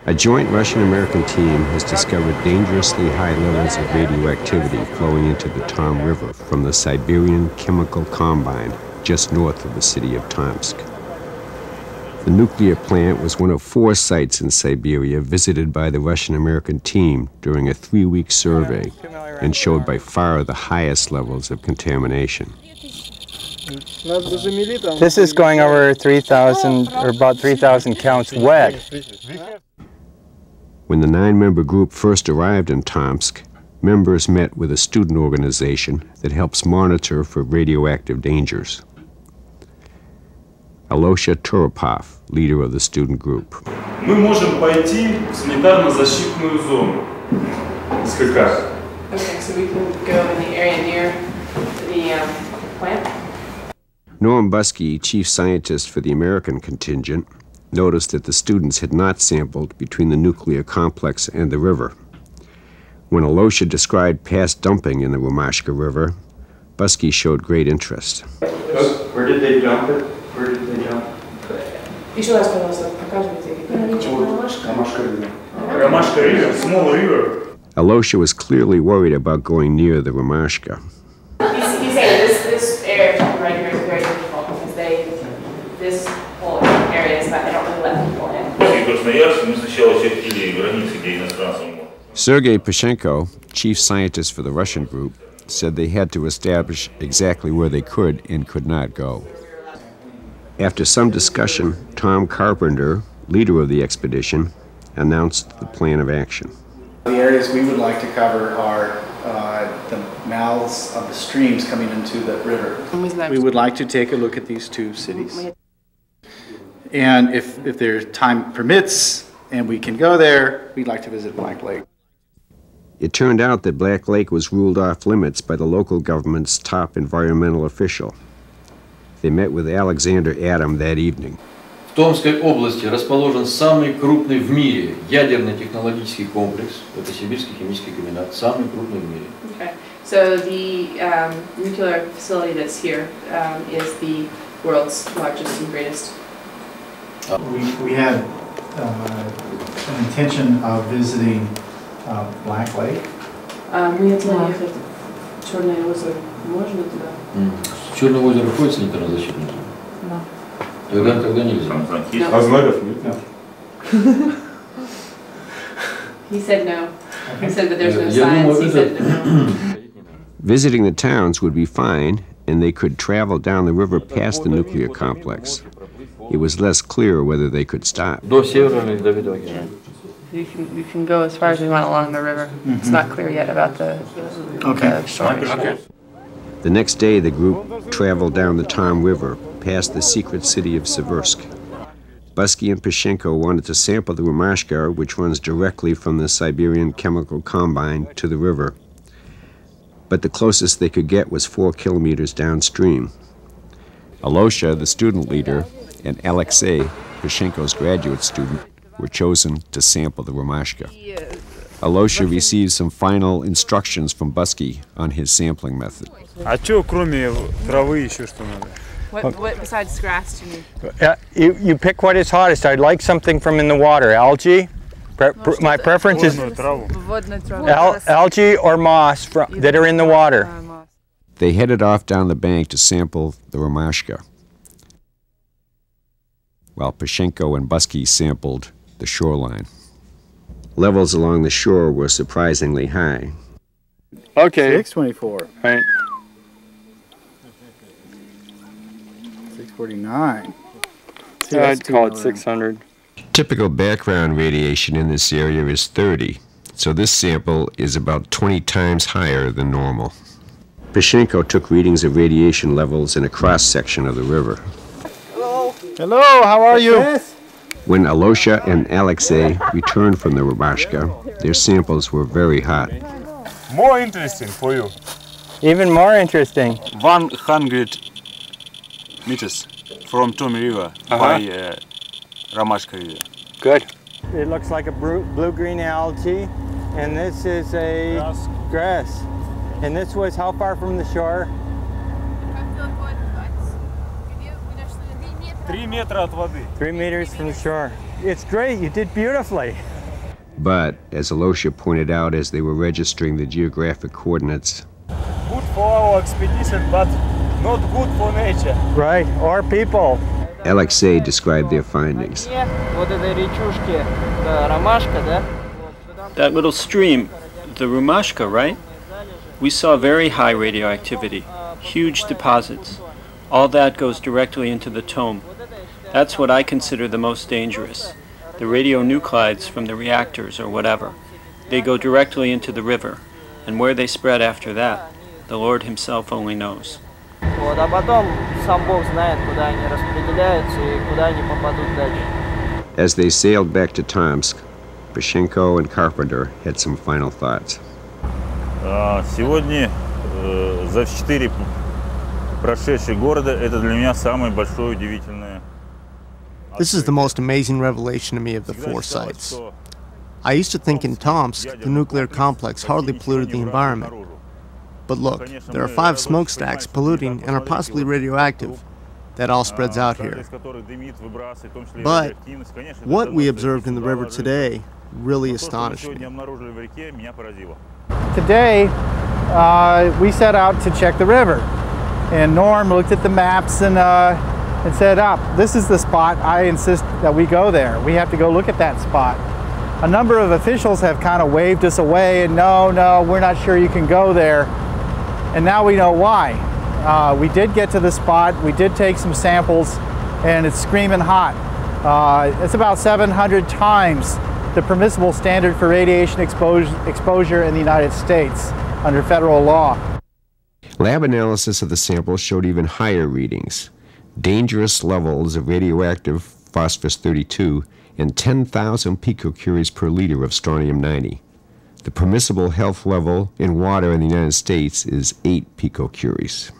A joint Russian-American team has discovered dangerously high levels of radioactivity flowing into the Tom River from the Siberian Chemical Combine just north of the city of Tomsk. The nuclear plant was one of 4 sites in Siberia visited by the Russian-American team during a 3-week survey and showed by far the highest levels of contamination. This is going over 3,000 or about 3,000 counts wet. When the 9-member group first arrived in Tomsk, members met with a student organization that helps monitor for radioactive dangers. Alosha Turopov, leader of the student group. Мы можем пойти в санитарно-защитную зону. СКК. Okay, so we can go in the area near the plant. Norm Buskey, chief scientist for the American contingent, noticed that the students had not sampled between the nuclear complex and the river. When Alosha described past dumping in the Romashka River, Buskey showed great interest. Where did they dump it? Where did they dump? Romashka River, small river. Alosha was clearly worried about going near the Romashka. He's saying this area right here is very difficult because this whole area is that they don't really let people in. Sergei Pashenko, chief scientist for the Russian group, said they had to establish exactly where they could and could not go. After some discussion, Tom Carpenter, leader of the expedition, announced the plan of action. The areas we would like to cover are the mouths of the streams coming into the river. We would like to take a look at these 2 cities. And if their time permits and we can go there, we'd like to visit Black Lake. It turned out that Black Lake was ruled off limits by the local government's top environmental official. They met with Alexander Adam that evening. В Томской области расположен самый крупный в мире ядерный технологический комплекс. Это Сибирский химический комбинат, самый крупный в мире. Okay, so the nuclear facility that's here is the world's largest and greatest. We had an intention of visiting Black Lake. Черное озеро. Можно туда? Черное озеро входит в санитарно-защитную зону? Да. Тогда нельзя. А знаков нет? He said no. He said that there's no signs. He said no. Visiting the towns would be fine, and they could travel down the river past the nuclear complex. It was less clear whether they could stop. До Северного Ледовитого океана. You can go as far as we want along the river. It's not clear yet about the shore. Okay. The next day, the group traveled down the Tom River, past the secret city of Seversk. Buskey and Pashenko wanted to sample the Romashka, which runs directly from the Siberian Chemical Combine to the river. But the closest they could get was 4 kilometers downstream. Alosha, the student leader, and Alexei, Pashenko's graduate student, were chosen to sample the Romashka. Alosha received some final instructions from Buskey on his sampling method. What besides grass do you need? You pick what is hottest. I'd like something from in the water. Algae. My preference is algae or moss that are in the water. They headed off down the bank to sample the Romashka, while Pashenko and Buskey sampled the shoreline. Levels along the shore were surprisingly high. Okay. 624. Right. 649. I'd call it 600. Typical background radiation in this area is 30, so this sample is about 20 times higher than normal. Pashenko took readings of radiation levels in a cross-section of the river. Hello. Hello, how are you? Yes. When Alosha and Alexei returned from the Romashka, their samples were very hot. More interesting for you. Even more interesting. 100 meters from Tom River by Romashka River. Good. It looks like a blue-green algae, and this is a grass. And this was how far from the shore? 3 метра от воды. 3 meters from the shore. It's great. You did beautifully. But, as Alosha pointed out as they were registering the geographic coordinates, Good for our expedition, but not good for nature. Right, or people. Alexei described their findings. That little stream, the Rumashka, right? We saw very high radioactivity, huge deposits. All that goes directly into the Tome. That's what I consider the most dangerous. The radionuclides from the reactors or whatever. They go directly into the river, and where they spread after that, the Lord himself only knows. As they sailed back to Tomsk, Pashenko and Carpenter had some final thoughts. Сегодня за 4 прошедших города это для меня самое большое удивительное. This is the most amazing revelation to me of the 4 sites. I used to think in Tomsk, the nuclear complex hardly polluted the environment. But look, there are 5 smokestacks polluting and are possibly radioactive. That all spreads out here. But what we observed in the river today really astonished me. Today, we set out to check the river. And Norm looked at the maps and said, this is the spot. I insist that we go there. We have to go look at that spot. A number of officials have kind of waved us away and no, we're not sure you can go there. And now we know why. We did get to the spot, we did take some samples, and it's screaming hot. It's about 700 times the permissible standard for radiation exposure in the United States under federal law. Lab analysis of the samples showed even higher readings, dangerous levels of radioactive phosphorus-32 and 10,000 picocuries per liter of strontium-90. The permissible health level in water in the United States is 8 picocuries.